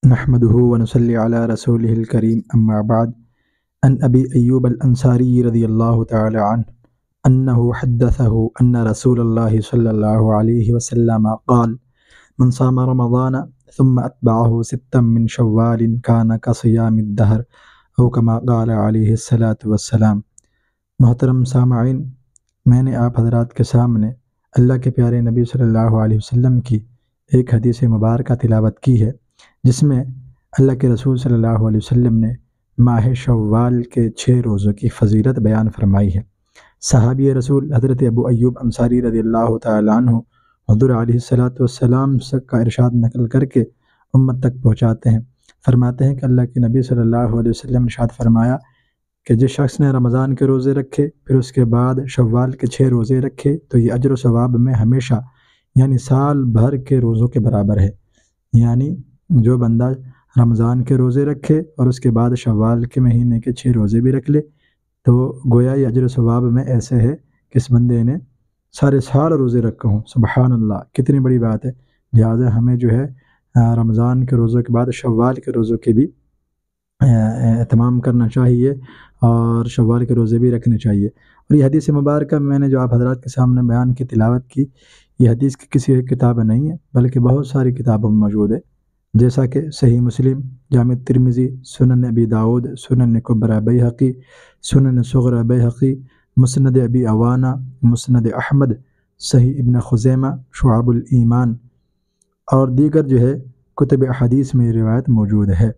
نحمده ونصلي على رسوله الكريم اما بعد ان ابی ایوب الانصاری رضی اللہ تعالی عنہ انه حدثه ان رسول اللہ صلی اللہ علیہ وسلم قال من صام رمضان ثم اتبعه ستا من شوال كان كصيام الدهر او كما قال علیہ الصلاۃ والسلام۔ محترم سامعین، میں نے آپ حضرات کے سامنے اللہ کے پیارے نبی صلی اللہ علیہ وسلم کی ایک حدیث مبارکہ تلاوت کی ہے، جس میں اللہ کے رسول صلی اللہ علیہ وسلم نے ماہ شوال کے 6 روزوں کی فضیلت بیان فرمائی ہے۔ صحابی رسول حضرت ابو ایوب انصاری رضی اللہ تعالیٰ عنہ حضور علیہ الصلاۃ والسلام کا ارشاد نقل کر کے امت تک پہنچاتے ہیں۔ فرماتے ہیں کہ اللہ کے نبی صلی اللہ علیہ وسلم نے ارشاد فرمایا کہ جس شخص نے رمضان کے روزے رکھے پھر اس کے بعد شوال کے 6 روزے رکھے تو یہ اجر و ثواب میں ہمیشہ یعنی سال بھر کے روزوں کے برابر ہے۔ یعنی جو بندہ رمضان کے روزے رکھے اور اس کے بعد شوال کے مہینے کے 6 روزے بھی رکھ لے تو گویا یہ اجر و ثواب میں ایسے ہے کہ اس بندے نے سارے سال روزے رکھے ہوں۔ سبحان اللہ، کتنی بڑی بات ہے۔ لہٰذا ہمیں جو ہے رمضان کے روزوں کے بعد شوال کے روزوں کے بھی اہتمام کرنا چاہیے اور شوال کے روزے بھی رکھنے چاہیے۔ اور یہ حدیث مبارکہ میں نے جو آپ حضرات کے سامنے بیان کی تلاوت کی، یہ حدیث کی کسی ایک کتاب نہیں ہے بلکہ بہت ساری کتابوں میں موجود ہے، جیسا کہ صحیح مسلم، جامع ترمذی، سنن ابی داؤد، سنن کبری بیہقی، سنن صغری بیہقی، مسند ابی عوانہ، مسند احمد، صحیح ابن خزیمہ، شعب الایمان اور دیگر جو ہے کتب احادیث میں یہ روایت موجود ہے۔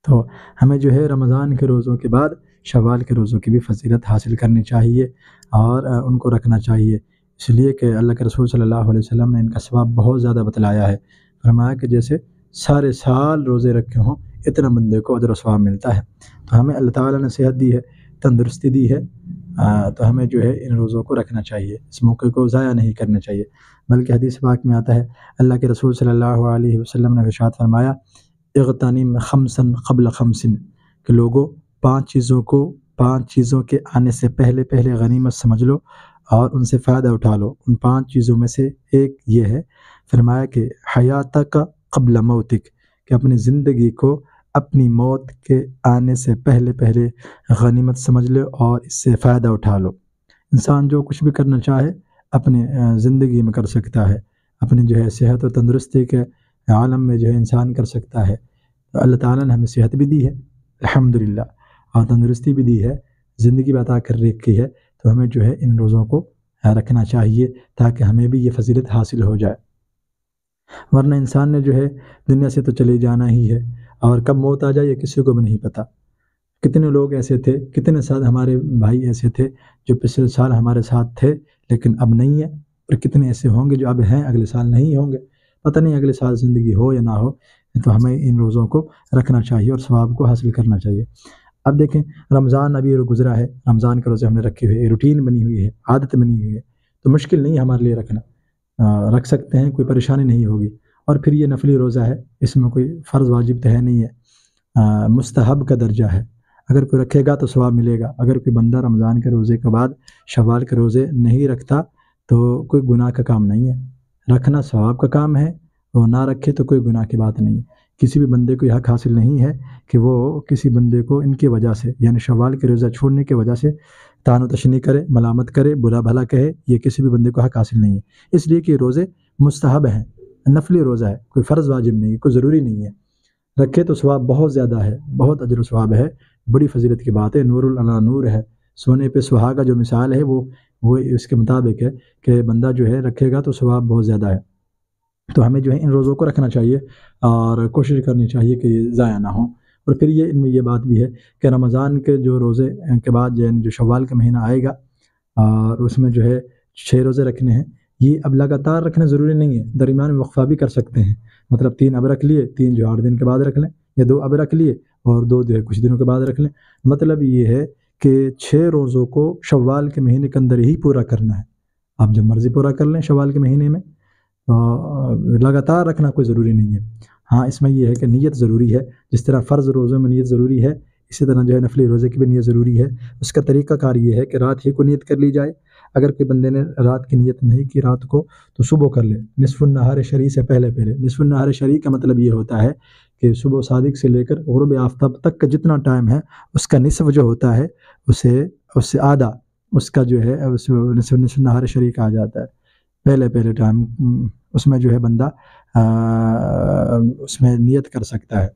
تو ہمیں جو ہے رمضان کے روزوں کے بعد شوال کے روزوں کی بھی فضیلت حاصل کرنی چاہیے اور ان کو رکھنا چاہیے، اس لیے کہ اللہ کے رسول صلی اللہ علیہ وسلم نے ان کا ثواب بہت زیادہ بتلایا ہے۔ فرمایا کہ جیسے سارے سال روزے رکھے ہوں اتنا بندے کو اجر و ثواب ملتا ہے۔ تو ہمیں اللہ تعالیٰ نے صحت دی ہے، تندرستی دی ہے، تو ہمیں جو ہے ان روزوں کو رکھنا چاہیے، اس موقع کو ضائع نہیں کرنا چاہیے۔ بلکہ حدیث پاک میں آتا ہے اللہ کے رسول صلی اللہ علیہ وسلم نے ارشاد فرمایا اغتنم خمسا قبل خمس، کہ لوگوں 5 چیزوں کے آنے سے پہلے غنیمت سمجھ لو اور ان سے فائدہ اٹھا لو۔ ان 5 چیزوں میں سے ایک یہ ہے، فرمایا کہ حیاتک قبل موتک، کہ اپنی زندگی کو اپنی موت کے آنے سے پہلے غنیمت سمجھ لو اور اس سے فائدہ اٹھا لو۔ انسان جو کچھ بھی کرنا چاہے اپنے زندگی میں کر سکتا ہے، اپنی جو ہے صحت و تندرستی کے عالم میں جو ہے انسان کر سکتا ہے۔ تو اللہ تعالیٰ نے ہمیں صحت بھی دی ہے الحمدللہ، اور تندرستی بھی دی ہے، زندگی بھی عطا کر رکھی ہے، تو ہمیں جو ہے ان روزوں کو رکھنا چاہیے تاکہ ہمیں بھی یہ فضیلت حاصل ہو جائے۔ ورنہ انسان نے جو ہے دنیا سے تو چلے جانا ہی ہے، اور کب موت آ جائے یہ کسی کو بھی نہیں پتہ۔ کتنے لوگ ایسے تھے، کتنے ساتھ ہمارے بھائی ایسے تھے جو پچھلے سال ہمارے ساتھ تھے لیکن اب نہیں ہے، اور کتنے ایسے ہوں گے جو اب ہیں اگلے سال نہیں ہوں گے، پتہ نہیں اگلے سال زندگی ہو یا نہ ہو۔ تو ہمیں ان روزوں کو رکھنا چاہیے اور ثواب کو حاصل کرنا چاہیے۔ اب دیکھیں رمضان ابھی گزرا ہے، رمضان کے روزے ہم نے رکھے ہوئے، روٹین بنی ہوئی ہے، عادت بنی ہوئی ہے، تو مشکل نہیں ہے ہمارے لیے رکھنا، رکھ سکتے ہیں، کوئی پریشانی نہیں ہوگی۔ اور پھر یہ نفلی روزہ ہے، اس میں کوئی فرض واجب تو ہے نہیں ہے، مستحب کا درجہ ہے، اگر کوئی رکھے گا تو ثواب ملے گا۔ اگر کوئی بندہ رمضان کے روزے کے بعد شوال کے روزے نہیں رکھتا تو کوئی گناہ کا کام نہیں ہے، رکھنا ثواب کا کام ہے، وہ نہ رکھے تو کوئی گناہ کی بات نہیں ہے۔ کسی بھی بندے کو یہ حق حاصل نہیں ہے کہ وہ کسی بندے کو ان کی وجہ سے یعنی شوال کے روزہ چھوڑنے کی وجہ سے طعن و تشنیع کرے، ملامت کرے، برا بھلا کہے، یہ کسی بھی بندے کو حق حاصل نہیں ہے، اس لیے کہ روزے مستحب ہیں، نفلی روزہ ہے، کوئی فرض واجب نہیں ہے، کوئی ضروری نہیں ہے، رکھے تو ثواب بہت زیادہ ہے، بہت اجر و ثواب ہے، بڑی فضیلت کی بات ہے، نور علی نور ہے، سونے پہ سہاگا جو مثال ہے وہ اس کے مطابق ہے کہ بندہ جو ہے رکھے گا تو ثواب بہت زیادہ ہے۔ تو ہمیں جو ہے ان روزوں کو رکھنا چاہیے اور کوشش کرنی چاہیے کہ یہ ضائع نہ ہوں۔ اور پھر یہ ان میں یہ بات بھی ہے کہ رمضان کے جو روزے کے بعد یعنی جو شوال کا مہینہ آئے گا اور اس میں جو ہے 6 روزے رکھنے ہیں، یہ اب لگاتار رکھنا ضروری نہیں ہے، درمیان میں وقفہ بھی کر سکتے ہیں، مطلب 3 اب رکھ لیے، 3 جو 8 دن کے بعد رکھ لیں، یا 2 اب رکھ لیے اور 2 جو ہے کچھ دنوں کے بعد رکھ لیں۔ مطلب یہ ہے کہ 6 روزوں کو شوال کے مہینے کے اندر ہی پورا کرنا ہے، آپ جب مرضی پورا کر لیں شوال کے مہینے میں، لگاتار رکھنا کوئی ضروری نہیں ہے۔ ہاں اس میں یہ ہے کہ نیت ضروری ہے، جس طرح فرض روزوں میں نیت ضروری ہے اسی طرح جو ہے نفلی روزے کی بھی نیت ضروری ہے۔ اس کا طریقہ کار یہ ہے کہ رات ہی کو نیت کر لی جائے، اگر کوئی بندے نے رات کی نیت نہیں کی رات کو تو صبح کر لے، نصف النہار شریع سے پہلے۔ نصف النہار شریع کا مطلب یہ ہوتا ہے کہ صبح صادق سے لے کر غروب آفتاب تک کا جتنا ٹائم ہے اس کا نصف جو ہوتا ہے اس سے آدھا اس کا جو ہے نصف نہار شریک کہا جاتا ہے۔ پہلے ٹائم اس میں جو ہے بندہ اس میں نیت کر سکتا ہے۔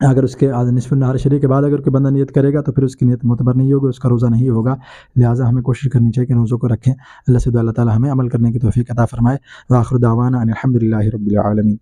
اگر اس کے نصف النہار شریک کے بعد اگر کوئی بندہ نیت کرے گا تو پھر اس کی نیت معتبر نہیں ہوگی، اس کا روزہ نہیں ہوگا۔ لہٰذا ہمیں کوشش کرنی چاہیے کہ روزوں کو رکھیں۔ اللہ سے دعا اللہ تعالیٰ ہمیں عمل کرنے کی توفیق عطا فرمائے۔ وآخر دعوانا ان الحمد للہ رب العالمین۔